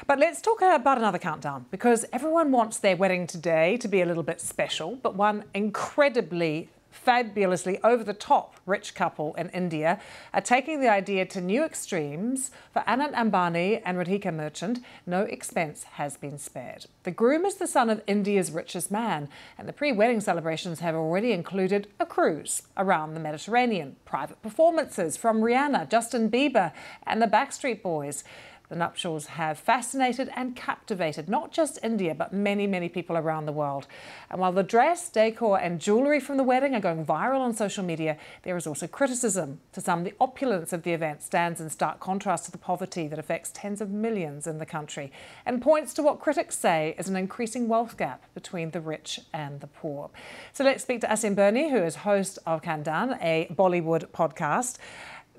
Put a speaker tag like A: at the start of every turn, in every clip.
A: But let's talk about another countdown, because everyone wants their wedding today to be a little bit special, but one incredibly fabulously over-the-top rich couple in India are taking the idea to new extremes. For Anant Ambani and Rihanna merchant, no expense has been spared. The groom is the son of India's richest man, and the pre-wedding celebrations have already included a cruise around the Mediterranean, private performances from Rihanna, Justin Bieber and the Backstreet Boys. The nuptials have fascinated and captivated not just India, but many, many people around the world. And while the dress, decor and jewellery from the wedding are going viral on social media, there is also criticism. To some, the opulence of the event stands in stark contrast to the poverty that affects tens of millions in the country and points to what critics say is an increasing wealth gap between the rich and the poor. So let's speak to Anant Ambani, who is host of Khandan, a Bollywood podcast.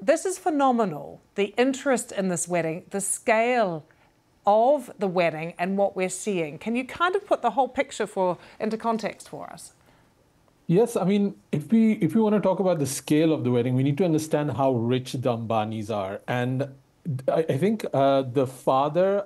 A: This is phenomenal, the interest in this wedding, the scale of the wedding and what we're seeing. Can you kind of put the whole picture into context for us?
B: Yes, I mean, if we want to talk about the scale of the wedding, we need to understand how rich the Ambanis are. And I think the father,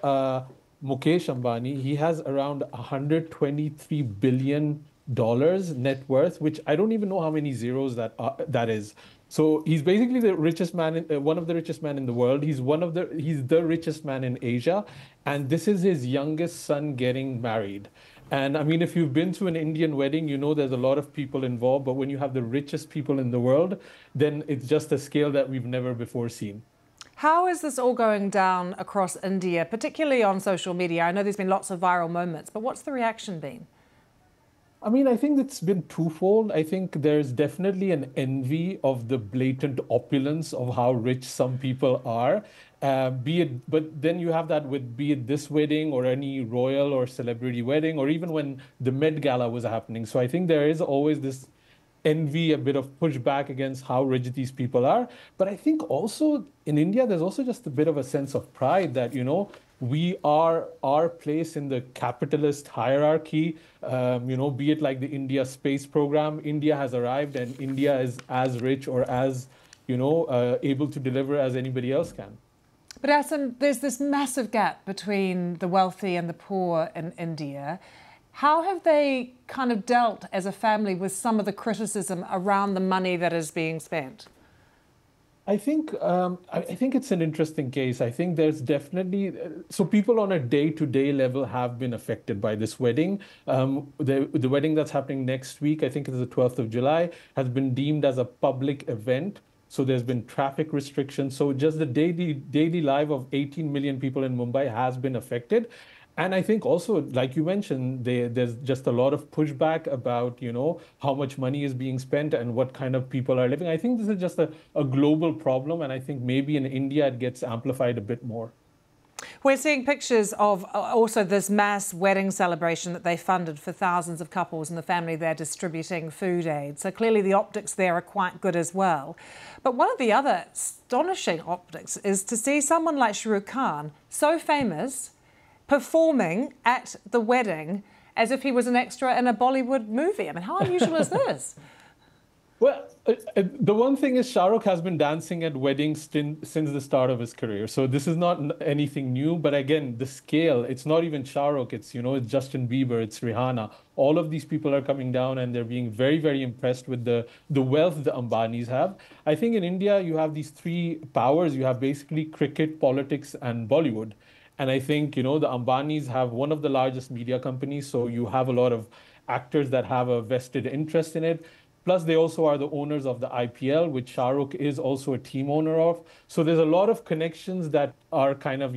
B: Mukesh Ambani, he has around $123 billion net worth, which I don't even know how many zeros that is. So he's basically the richest man, one of the richest men in the world. He's the richest man in Asia, and this is his youngest son getting married. And I mean, if you've been to an Indian wedding, you know there's a lot of people involved. But when you have the richest people in the world, then it's just a scale that we've never before seen.
A: How is this all going down across India, particularly on social media? I know there's been lots of viral moments, but what's the reaction been?
B: I mean, I think it's been twofold. I think there's definitely an envy of the blatant opulence of how rich some people are. But then you have that with be it this wedding or any royal or celebrity wedding, or even when the Met Gala was happening. So I think there is always this envy, a bit of pushback against how rich these people are. But I think also in India, there's also just a bit of a sense of pride that, we are our place in the capitalist hierarchy, be it like the India space program. India has arrived and India is as rich or as, able to deliver as anybody else can.
A: But Asim, there's this massive gap between the wealthy and the poor in India. How have they kind of dealt as a family with some of the criticism around the money that is being spent?
B: I think it's an interesting case. I think there's definitely so people on a day-to-day level have been affected by this wedding. The wedding that's happening next week, I think it's the 12th of July, has been deemed as a public event. So there's been traffic restrictions. So just the daily life of 18 million people in Mumbai has been affected. And I think also, like you mentioned, there's just a lot of pushback about, how much money is being spent and what kind of people are living. I think this is just a global problem. And I think maybe in India, it gets amplified a bit more.
A: We're seeing pictures of also this mass wedding celebration that they funded for thousands of couples and the family there distributing food aid. So clearly the optics there are quite good as well. But one of the other astonishing optics is to see someone like Shah Rukh Khan, so famous, performing at the wedding as if he was an extra in a Bollywood movie. I mean, how unusual is this?
B: Well, the one thing is Shah Rukh has been dancing at weddings since the start of his career. So this is not anything new. But again, the scale, it's not even Shah Rukh. It's, it's Justin Bieber, it's Rihanna. All of these people are coming down and they're being very, very impressed with the wealth the Ambanis have. I think in India, you have these three powers. You have basically cricket, politics, and Bollywood. And I think, the Ambanis have one of the largest media companies. So you have a lot of actors that have a vested interest in it. Plus, they also are the owners of the IPL, which Shah Rukh is also a team owner of. So there's a lot of connections that are kind of,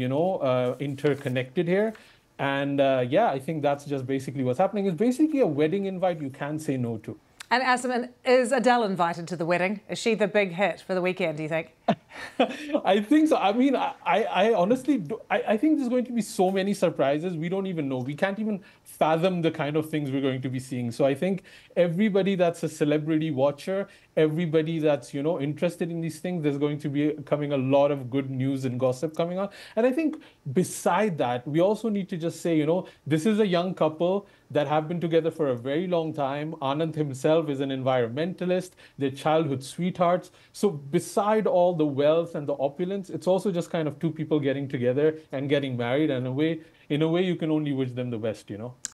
B: interconnected here. And yeah, I think that's just basically what's happening. It's basically a wedding invite you can't say no to.
A: And Asim, is Adele invited to the wedding? Is she the big hit for the weekend, do you think?
B: I think so. I mean, I honestly, I think there's going to be so many surprises. We don't even know. We can't even fathom the kind of things we're going to be seeing. So I think everybody that's a celebrity watcher, everybody that's, interested in these things, there's going to be coming a lot of good news and gossip coming on. And I think beside that, we also need to just say, this is a young couple that have been together for a very long time. Anant himself is an environmentalist. They're childhood sweethearts. So beside all the wealth and the opulence, it's also just kind of two people getting together and getting married. And in a way, you can only wish them the best, you know?